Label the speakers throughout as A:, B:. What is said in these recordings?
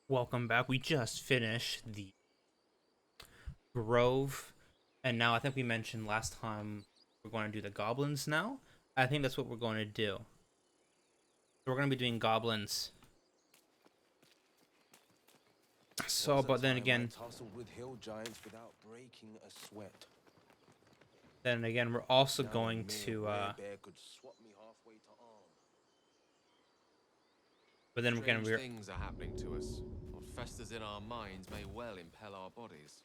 A: Welcome back. We just finished the Grove, and now I think we mentioned last time we're going to do the goblins now. I think that's what we're going to do. So we're going to be doing goblins. So,
B: Was a
A: but then
B: time I
A: again,
B: tussled with hill giants without breaking a sweat.
A: we're also
B: Now a
A: going
B: mere
A: to,
B: bear could swap me halfway to arm.
A: but then again,
C: Strange things are happening to us. What festers in our minds may well impel our bodies.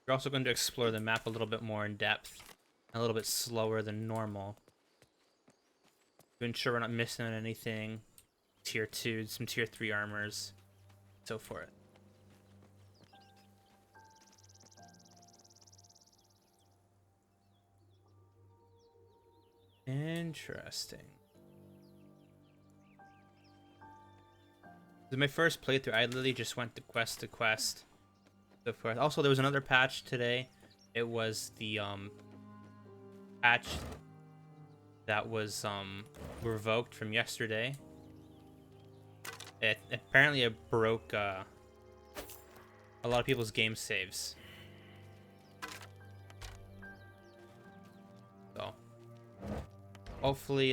A: we're also going to explore the map a little bit more in depth, a little bit slower than normal, to ensure we're not missing anything. Tier 2, some tier 3 armors, so forth. Interesting. This is my first playthrough. I literally just went to quest, so forth. Also, there was another patch today. It was the patch that was revoked from yesterday. It broke a lot of people's game saves. So hopefully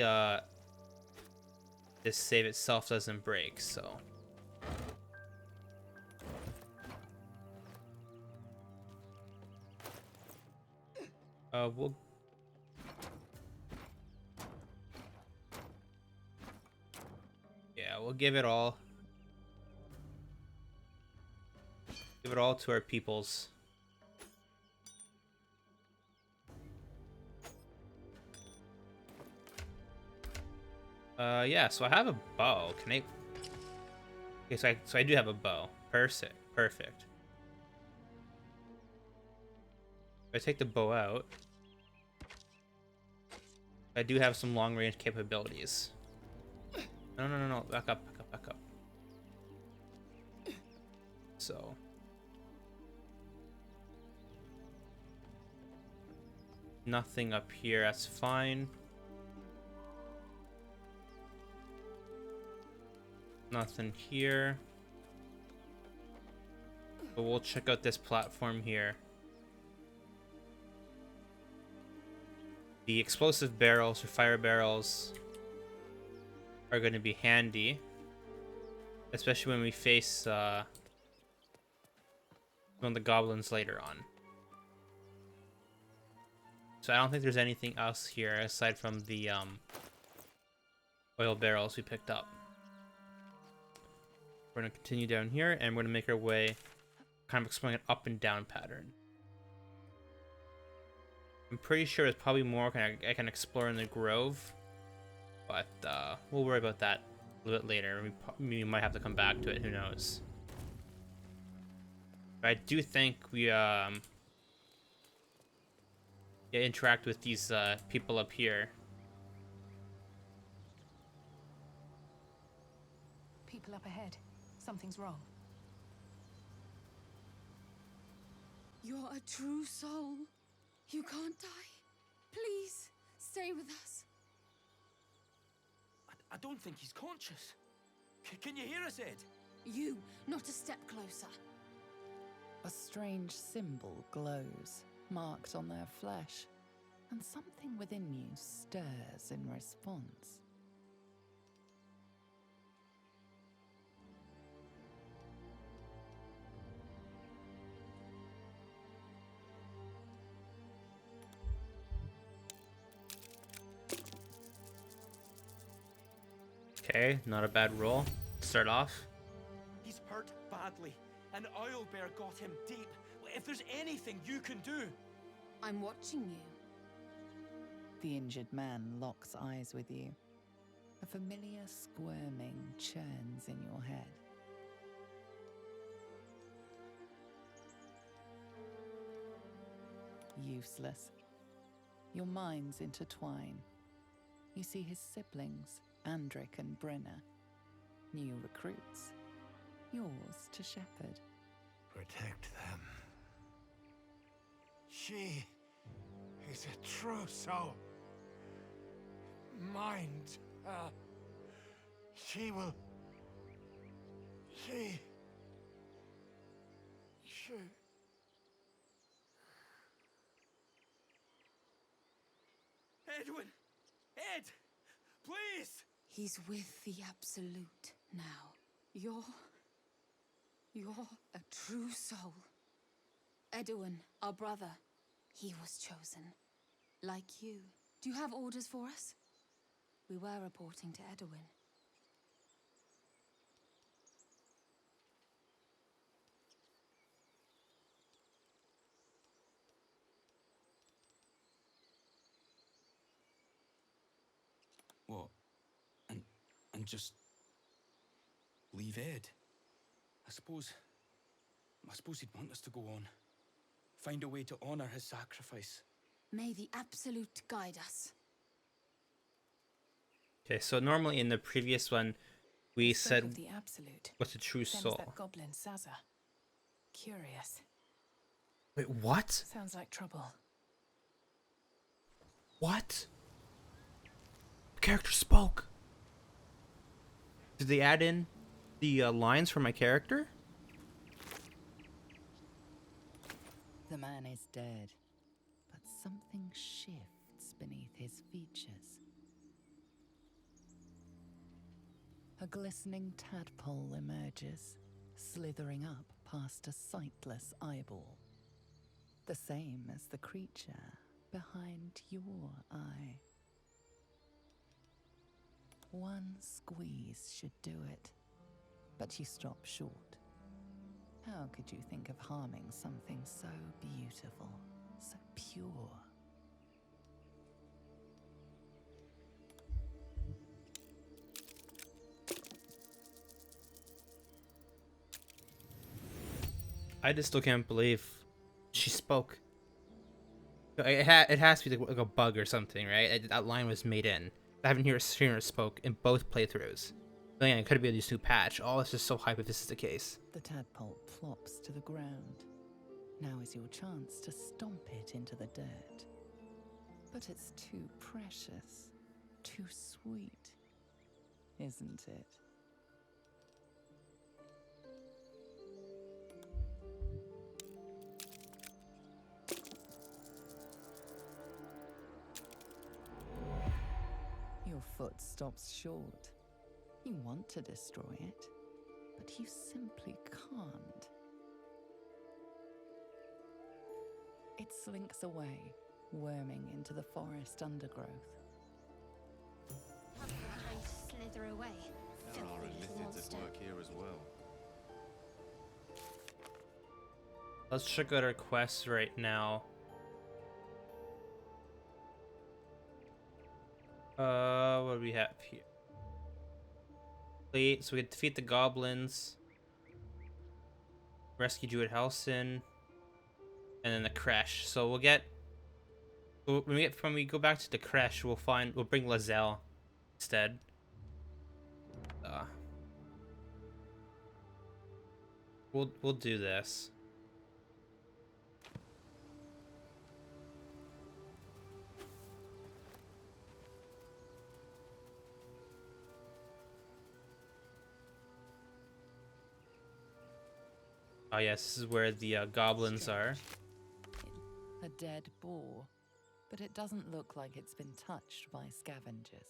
A: this save itself doesn't break. So we'll we'll give it all. Give it all to our peoples. Yeah, so I have a bow. Can I? Okay, so I do have a bow. Perfect. Perfect. If I take the bow out, I do have some long range capabilities. No. Back up, back up, back up. So. Nothing up here, that's fine. Nothing here. But we'll check out this platform here. The explosive barrels or fire barrels are going to be handy, especially when we face one of the goblins later on. So I don't think there's anything else here aside from the oil barrels we picked up. We're going to continue down here, and we're going to make our way, kind of exploring an up and down pattern. I'm pretty sure there's probably more I can explore in the Grove, but we'll worry about that a little bit later. We might have to come back to it, who knows. But I do think we interact with these people up here.
D: People up ahead. Something's wrong.
E: You're a true soul. You can't die. Please, stay with us.
F: I don't think he's conscious. Can you hear us, Ed?
E: You, not a step closer.
D: A strange symbol glows, marked on their flesh, and something within you stirs in response.
A: Okay, not a bad roll. Start off.
F: He's hurt badly. An oil bear got him deep. If there's anything you can do.
E: I'm watching you.
D: The injured man locks eyes with you. A familiar squirming churns in your head. Useless. Your minds intertwine. You see his siblings, Andric and Brenna. New recruits. Yours to shepherd.
G: Protect them. She is a true soul. Mind her. She will She...
F: Edwin! Ed! Please!
E: He's with the Absolute now. You're a true soul. Edwin, our brother, he was chosen. Like you. Do you have orders for us? We were reporting to Edwin.
H: What? And just leave Ed? I suppose he'd want us to go on. Find a way to honor his sacrifice.
E: May the Absolute guide us.
A: Okay, so normally in the previous one, we
I: Spoke
A: said
I: of the Absolute.
A: what's a true
I: Same as
A: soul.
I: that goblin Sazza. Curious.
A: Wait, what?
I: Sounds like trouble.
A: What? The character spoke. Did they add in the lines for my character?
D: The man is dead, but something shifts beneath his features. A glistening tadpole emerges, slithering up past a sightless eyeball. The same as the creature behind your eye. One squeeze should do it, but you stop short. How could you think of harming something so beautiful, so pure?
A: I just still can't believe she spoke. It has to be like a bug or something, right? That line was made in. I haven't heard her spoke in both playthroughs. But yeah, it could be a new patch. All this is so hype if this is the case.
D: The tadpole plops to the ground. Now is your chance to stomp it into the dirt. But it's too precious, too sweet, isn't it? Your foot stops short. You want to destroy it, but you simply can't. It slinks away, worming into the forest undergrowth.
J: Trying to slither away.
C: There are
J: Filthy little
C: lithids
J: monster.
C: at work here as well.
A: Let's check out our quests right now. What do we have here? So we defeat the goblins, rescue Druid Halsin, and then the Kresh. So we'll get when we go back to the Kresh, we'll bring Lazelle instead. We'll do this. Oh yes, this is where the goblins are.
D: A dead boar, but it doesn't look like it's been touched by scavengers.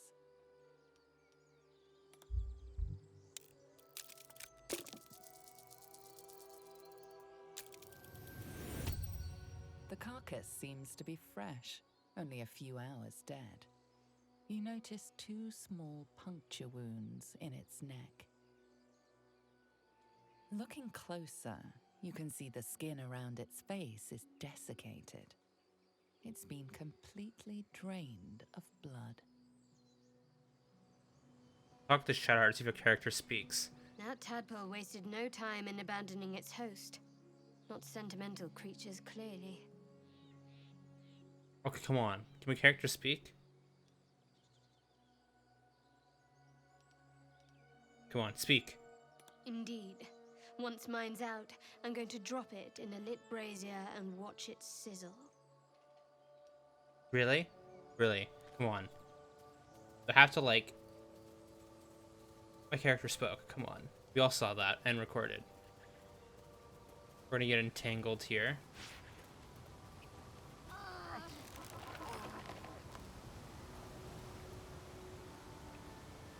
D: The carcass seems to be fresh, only a few hours dead. You notice 2 small puncture wounds in its neck. Looking closer, you can see the skin around its face is desiccated. It's been completely drained of blood.
A: Talk to Shadowheart, see if your character speaks.
J: That tadpole wasted no time in abandoning its host. Not sentimental creatures, clearly.
A: Okay, come on. Can my character speak? Come on, speak.
J: Indeed. Once mine's out, I'm going to drop it in a lit brazier and watch it sizzle.
A: Really? Really? Come on. I have to, like... My character spoke. Come on. We all saw that and recorded. We're gonna get entangled here.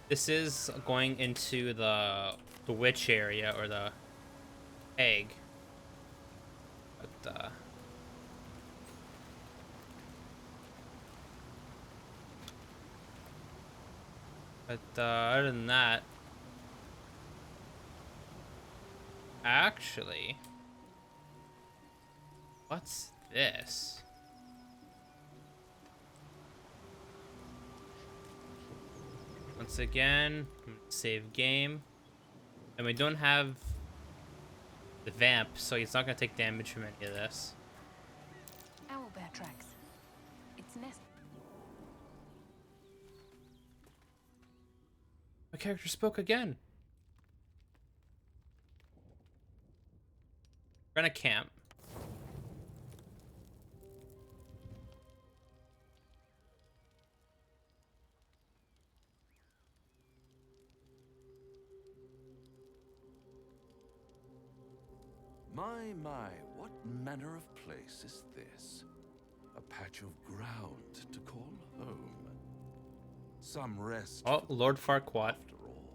A: This is going into the witch area, or the egg. But other than that, actually, what's this? Once again, save game. And we don't have the vamp, so he's not gonna take damage from any of this.
I: Owlbear tracks. It's nest.
A: My character spoke again. We're gonna camp.
B: My, what manner of place is this? A patch of ground to call home. Some rest.
A: Oh, Lord Farquaad.
B: After all.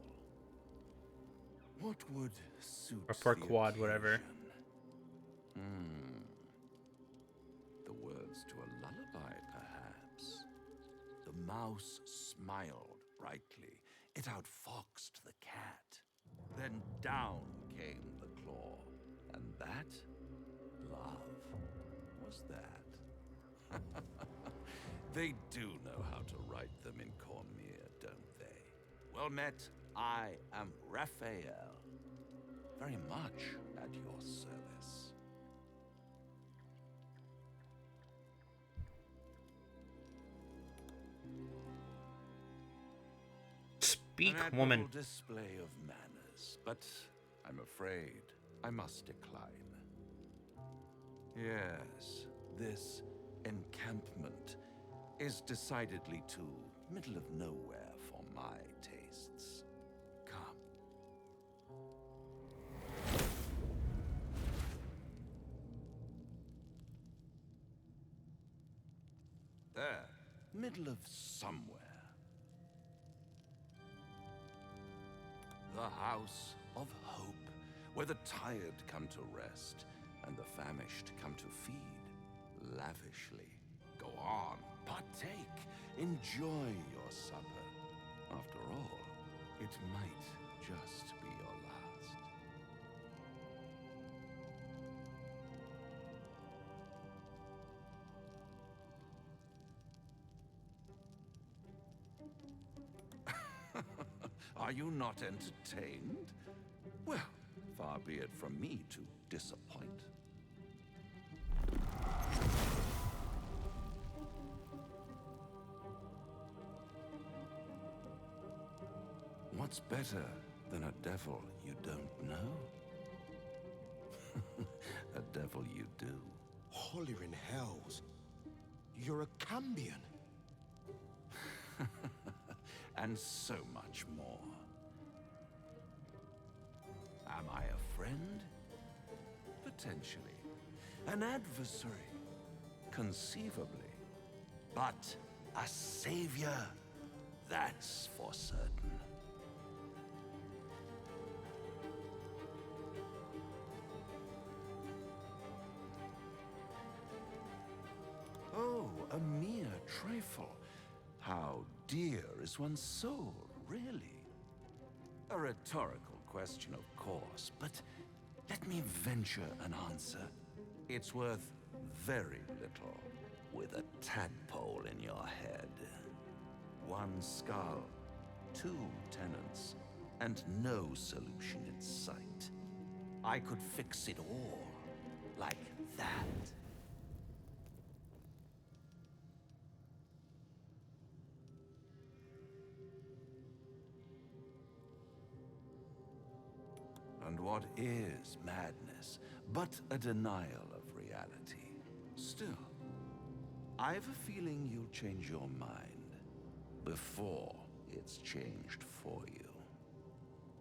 B: What would suit
A: Or Farquaad, whatever.
B: The words to a lullaby, perhaps. The mouse smiled brightly. It outfoxed the cat. Then down came the claw. And that, love, was that. They do know how to write them in Cormier, don't they? Well met, I am Raphael. Very much at your service.
A: Speak,
B: An
A: woman.
B: admirable display of manners, but I'm afraid I must decline. Yes, this encampment is decidedly too middle of nowhere for my tastes. Come. There, middle of somewhere. The House of Hope, where the tired come to rest and the famished come to feed lavishly. Go on, partake, enjoy your supper. After all, it might just be your last. Are you not entertained? Well, far be it from me to disappoint. What's better than a devil you don't know? A devil you do.
G: Holler in hells. You're a Cambion.
B: And so much more. Am I a friend? Potentially. An adversary? Conceivably. But a savior? That's for certain. Oh, a mere trifle. How dear is one's soul, really? A rhetorical question, of course, but let me venture an answer. It's worth very little with a tadpole in your head. One skull, two tenants, and no solution in sight. I could fix it all like that. And what is madness but a denial of reality? Still, I've a feeling you'll change your mind before it's changed for you.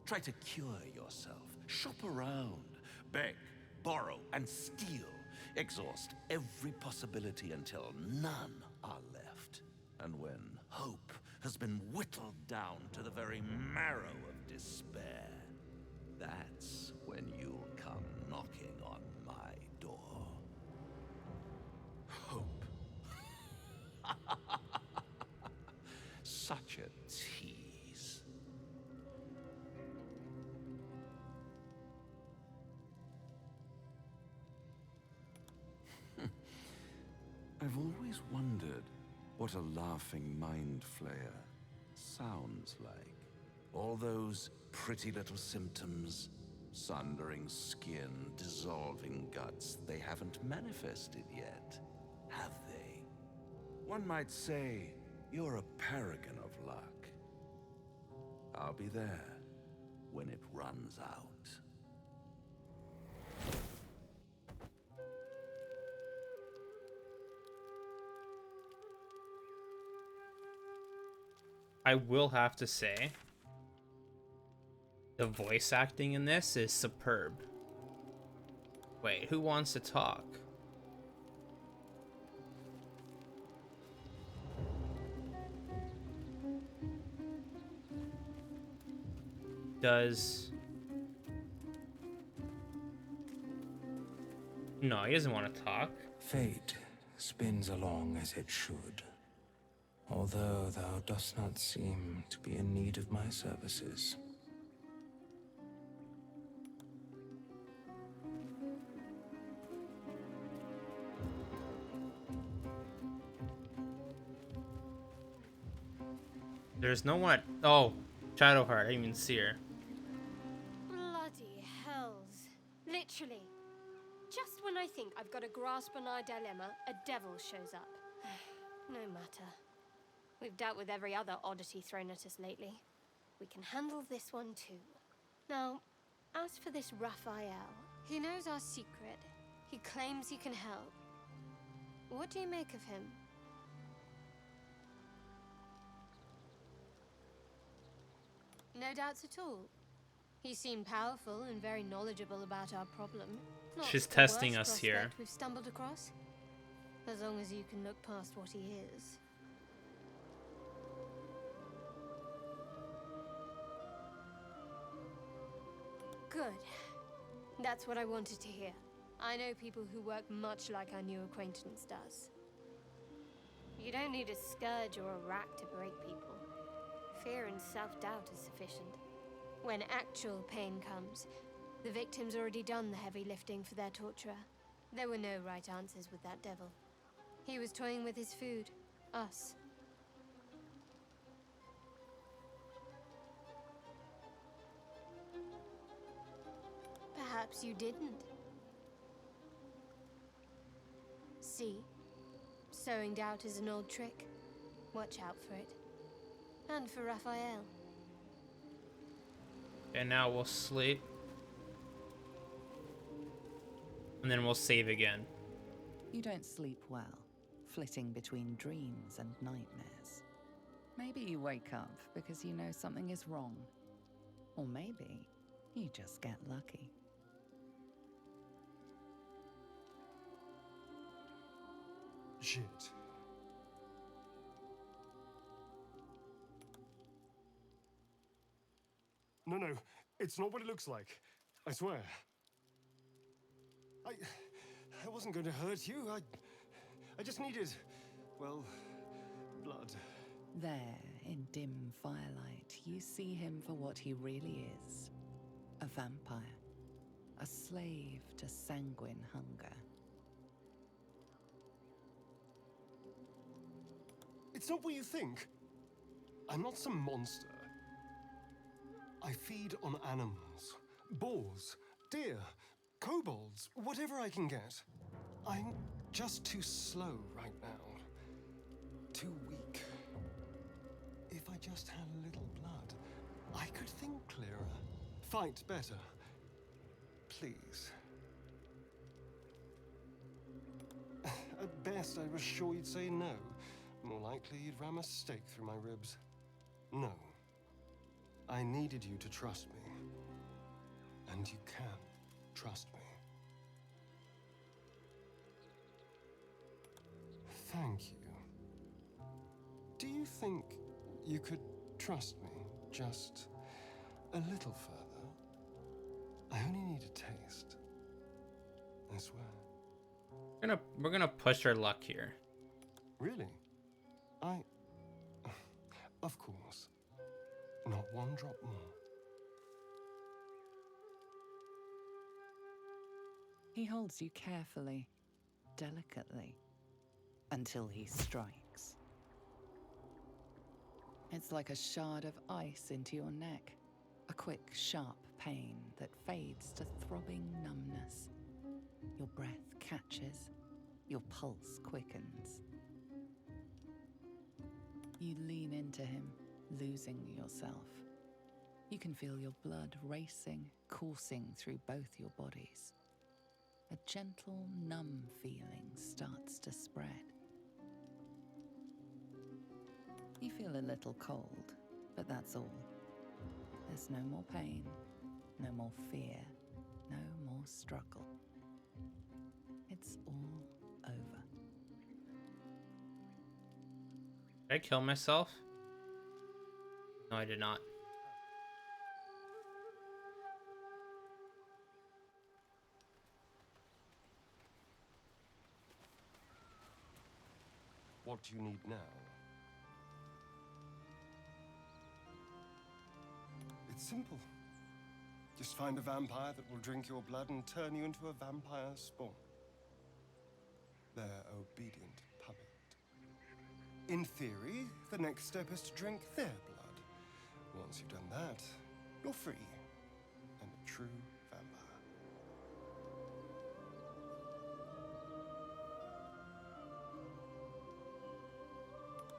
B: Try to cure yourself. Shop around. Beg, borrow, and steal. Exhaust every possibility until none are left. And when hope has been whittled down to the very marrow of despair, that's when you'll come knocking on my door. Hope. Such a tease. I've always wondered what a laughing mind flayer sounds like. All those pretty little symptoms, sundering skin, dissolving guts, they haven't manifested yet, have they? One might say you're a paragon of luck. I'll be there when it runs out.
A: I will have to say, the voice acting in this is superb. Wait, who wants to talk? Does... No, he doesn't want to talk.
K: Fate spins along as it should. Although thou dost not seem to be in need of my services.
A: There's no one... Oh, Shadowheart, I didn't even see her.
J: Bloody hells. Literally. Just when I think I've got a grasp on our dilemma, a devil shows up. No matter. We've dealt with every other oddity thrown at us lately. We can handle this one too. Now, as for this Raphael, he knows our secret. He claims he can help. What do you make of him? No doubts at all. He seemed powerful and very knowledgeable about our problem. Not
A: She's
J: the
A: testing
J: worst
A: us here.
J: prospect we've stumbled across. As long as you can look past what he is. Good. That's what I wanted to hear. I know people who work much like our new acquaintance does. You don't need a scourge or a rack to break people. Fear and self-doubt is sufficient. When actual pain comes, the victim's already done the heavy lifting for their torturer. There were no right answers with that devil. He was toying with his food. Us. Perhaps you didn't. See? Sowing doubt is an old trick. Watch out for it. And for Raphael.
A: And now we'll sleep. And then we'll save again.
D: You don't sleep well, flitting between dreams and nightmares. Maybe you wake up because you know something is wrong. Or maybe you just get lucky.
L: Shit. No, it's not what it looks like. I swear. I wasn't going to hurt you. I just needed, well, blood.
D: There, in dim firelight, you see him for what he really is. A vampire. A slave to sanguine hunger.
L: It's not what you think. I'm not some monster. I feed on animals. Boars, deer, kobolds, whatever I can get. I'm just too slow right now. Too weak. If I just had a little blood, I could think clearer. Fight better. Please. At best, I was sure you'd say no. More likely, you'd ram a stake through my ribs. No. I needed you to trust me. And you can trust me. Thank you. Do you think you could trust me just a little further? I only need a taste. I swear.
A: We're gonna push our luck here.
L: Really? Of course. Not one drop more.
D: He holds you carefully, delicately, until he strikes. It's like a shard of ice into your neck, a quick, sharp pain that fades to throbbing numbness. Your breath catches, your pulse quickens. You lean into him, losing yourself. You can feel your blood racing, coursing through both your bodies. A gentle, numb feeling starts to spread. You feel a little cold, but that's all. There's no more pain, no more fear, no more struggle. It's all over.
A: Did I kill myself? No, I did not.
L: What do you need now? It's simple. Just find a vampire that will drink your blood and turn you into a vampire spawn. Their obedient puppet. In theory, the next step is to drink their blood. Once you've done that, you're free and a true vampire.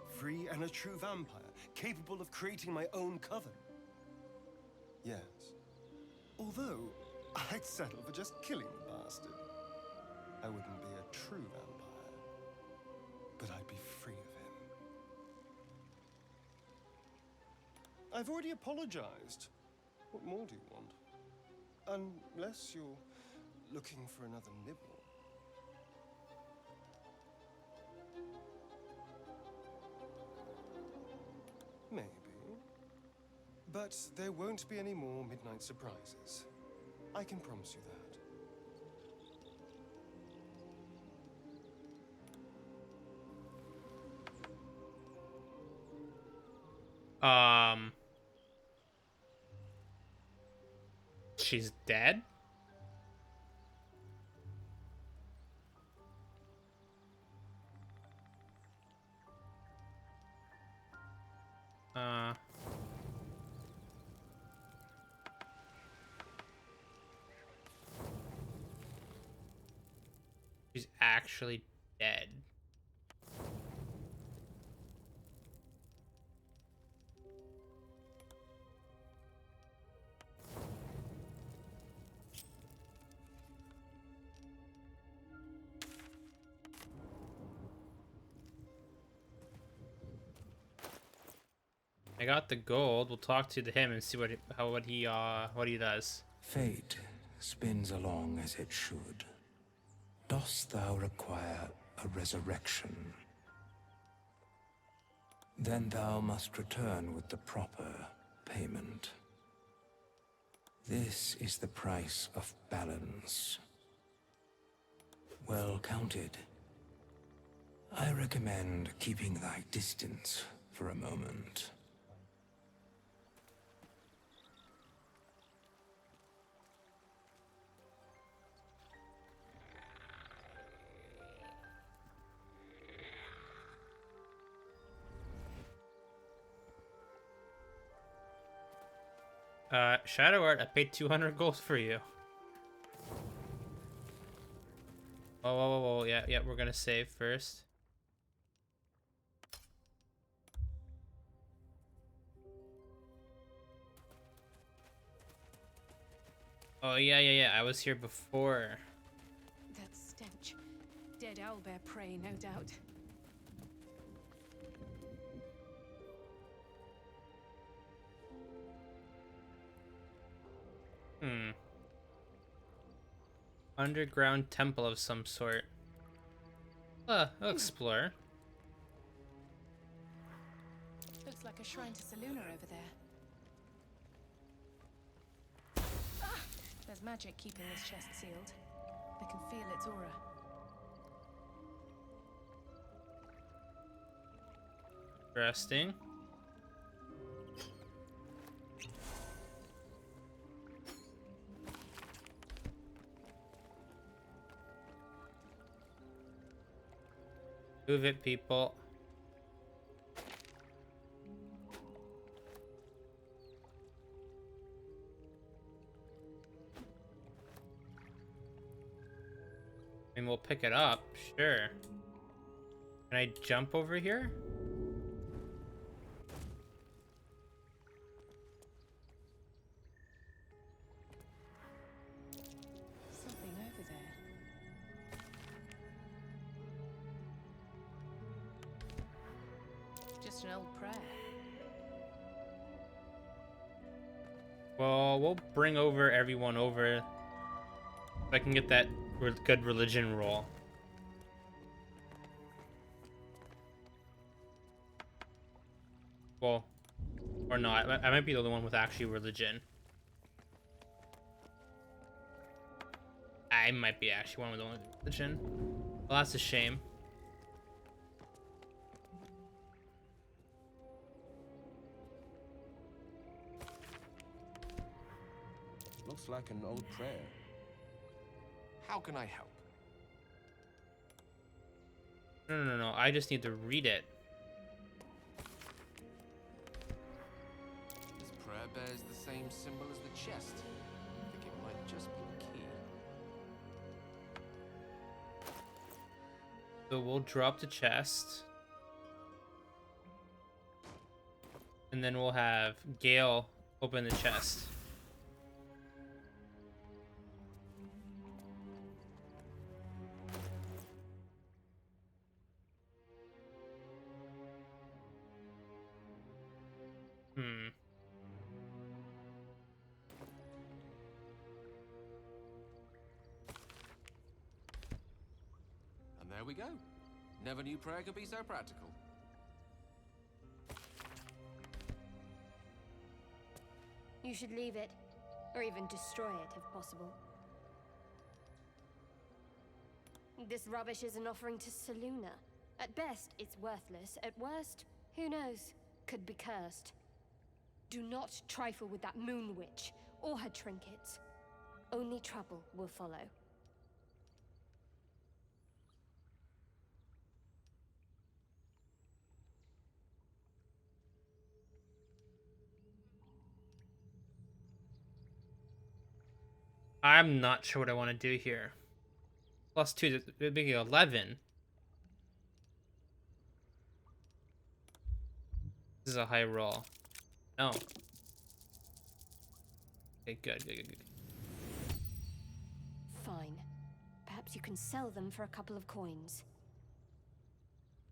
L: Free and a true vampire, capable of creating my own coven. Yes. Although, I'd settle for just killing the bastard. I wouldn't be a true vampire, but I'd be free of him. I've already apologized. What more do you want? Unless you're looking for another nibble. Maybe. But there won't be any more midnight surprises. I can promise you that.
A: She's dead? She's actually dead. I got the gold. We'll talk to him and see what he does.
K: Fate spins along as it should. Dost thou require a resurrection? Then thou must return with the proper payment. This is the price of balance. Well counted. I recommend keeping thy distance for a moment.
A: Shadow Art, I paid 200 gold for you. Whoa, yeah, we're gonna save first. Oh, yeah, I was here before.
I: That stench. Dead owlbear prey, no doubt.
A: Underground temple of some sort. I'll explore.
I: Looks like a shrine to Seluna over there. There's magic keeping this chest sealed. I can feel its aura.
A: Interesting. Move it, people. I mean, we'll pick it up, sure. Can I jump over here?
I: Something over there. Just an old prayer.
A: Well, we'll bring over everyone over. If I can get that good religion roll. Well, or not. I might be the only one with actually religion. I might be actually one with the only religion. Well, that's a shame.
B: Looks like an old prayer.
C: How can I help?
A: No. I just need to read it.
C: This prayer bears the same symbol as the chest. I think it might just be the key.
A: So we'll drop the chest. And then we'll have Gale open the chest.
C: And there we go. Never knew prayer could be so practical.
J: You should leave it, or even destroy it if possible. This rubbish is an offering to Seluna. At best, it's worthless. At worst, who knows? Could be cursed. Do not trifle with that moon witch, or her trinkets. Only trouble will follow.
A: I'm not sure what I want to do here. +2, it'd be 11. This is a high roll. No. Okay, good.
J: Fine. Perhaps you can sell them for a couple of coins.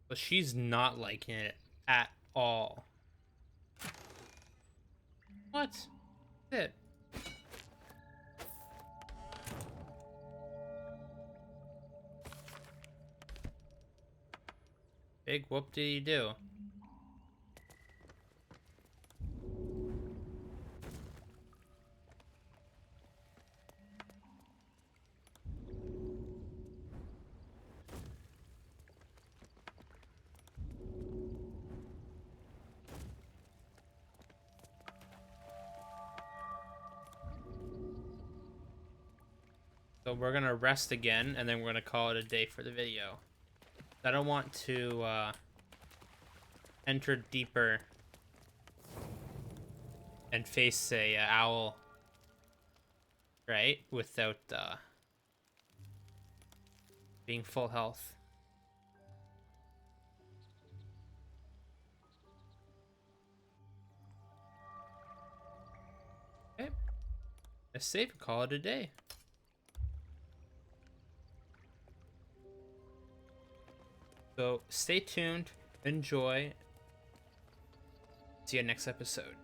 A: But she's not liking it at all. What? It. Big whoop did he do? So we're gonna rest again, and then we're gonna call it a day for the video. I don't want to enter deeper and face a owl, right? Without being full health. Okay, let's save and call it a day. So stay tuned, enjoy. See you next episode.